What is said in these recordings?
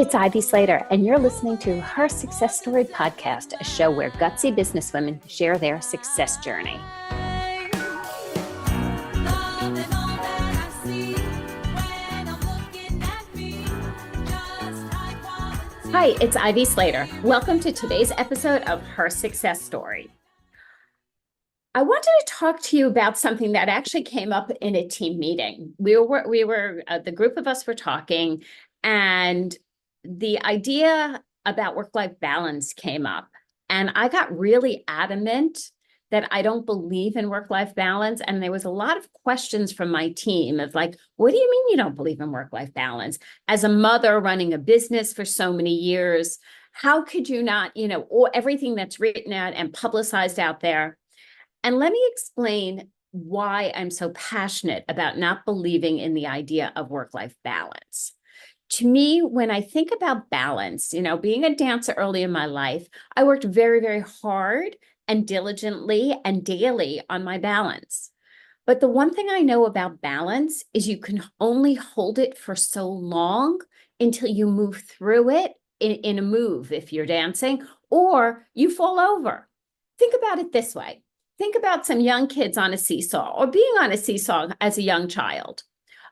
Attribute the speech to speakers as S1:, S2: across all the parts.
S1: it's Ivy Slater, and you're listening to Her Success Story podcast, a show where gutsy businesswomen share their success journey. Hi, it's Ivy Slater. Welcome to today's episode of Her Success Story. I wanted to talk to you about something that actually came up in a team meeting. The group of us were talking, and the idea about work-life balance came up. And I got really adamant that I don't believe in work-life balance. And there was a lot of questions from my team of like, what do you mean you don't believe in work-life balance? As a mother running a business for so many years, how could you not, or everything that's written out and publicized out there? And let me explain why I'm so passionate about not believing in the idea of work-life balance. To me, when I think about balance, being a dancer early in my life, I worked very, very hard and diligently and daily on my balance. But the one thing I know about balance is you can only hold it for so long until you move through it in a move if you're dancing, or you fall over. Think about it this way. Think about some young kids on a seesaw or being on a seesaw as a young child.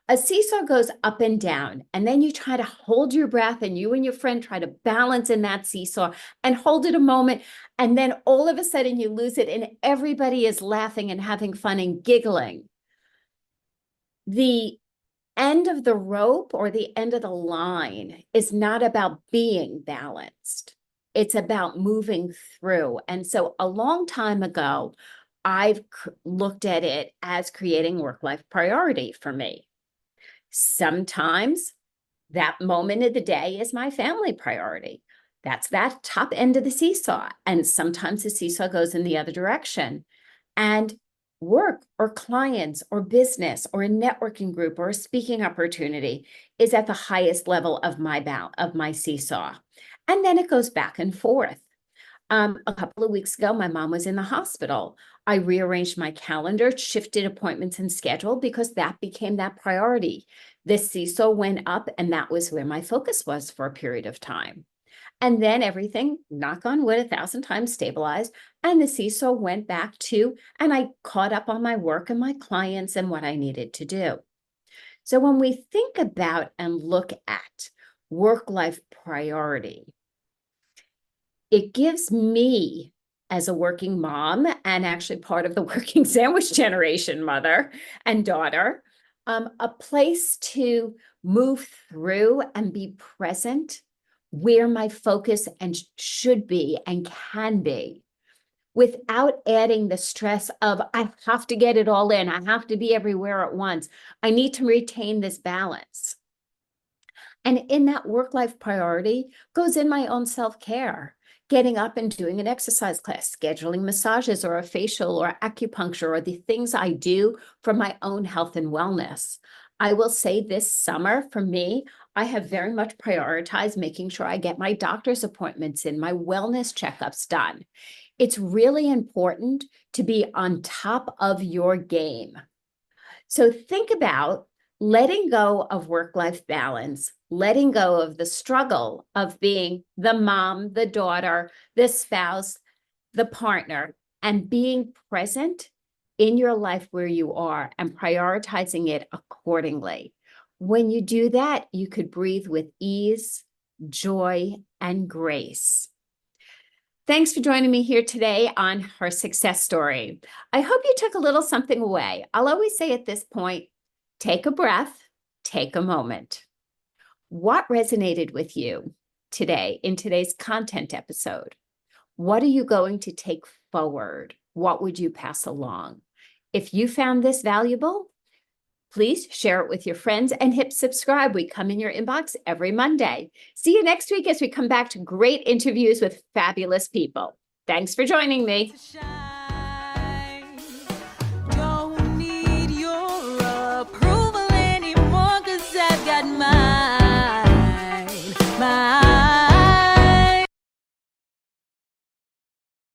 S1: A seesaw goes up and down, and then you try to hold your breath, and you and your friend try to balance in that seesaw and hold it a moment, and then all of a sudden you lose it, and everybody is laughing and having fun and giggling. The end of the rope or the end of the line is not about being balanced. It's about moving through. And so a long time ago, I've looked at it as creating work-life priority for me. Sometimes that moment of the day is my family priority. That's that top end of the seesaw. And sometimes the seesaw goes in the other direction. And work or clients or business or a networking group or a speaking opportunity is at the highest level of my seesaw. And then it goes back and forth. A couple of weeks ago, my mom was in the hospital. I rearranged my calendar, shifted appointments and schedule because that became that priority. The seesaw went up, and that was where my focus was for a period of time. And then everything, knock on wood, 1,000 times stabilized, and the seesaw went back to, and I caught up on my work and my clients and what I needed to do. So when we think about and look at work-life priority, it gives me, as a working mom and actually part of the working sandwich generation mother and daughter, a place to move through and be present where my focus and should be and can be, without adding the stress of, I have to get it all in. I have to be everywhere at once. I need to retain this balance. And in that work-life priority goes in my own self-care. Getting up and doing an exercise class, scheduling massages or a facial or acupuncture, or the things I do for my own health and wellness. I will say this summer, for me, I have very much prioritized making sure I get my doctor's appointments in, my wellness checkups done. It's really important to be on top of your game. So think about letting go of work-life balance, letting go of the struggle of being the mom, the daughter, the spouse, the partner, and being present in your life where you are and prioritizing it accordingly. When you do that, you could breathe with ease, joy, and grace. Thanks for joining me here today on Her Success Story. I hope you took a little something away. I'll always say at this point, take a breath, take a moment. What resonated with you today in today's content episode? What are you going to take forward? What would you pass along? If you found this valuable, please share it with your friends and hit subscribe. We come in your inbox every Monday. See you next week as we come back to great interviews with fabulous people. Thanks for joining me.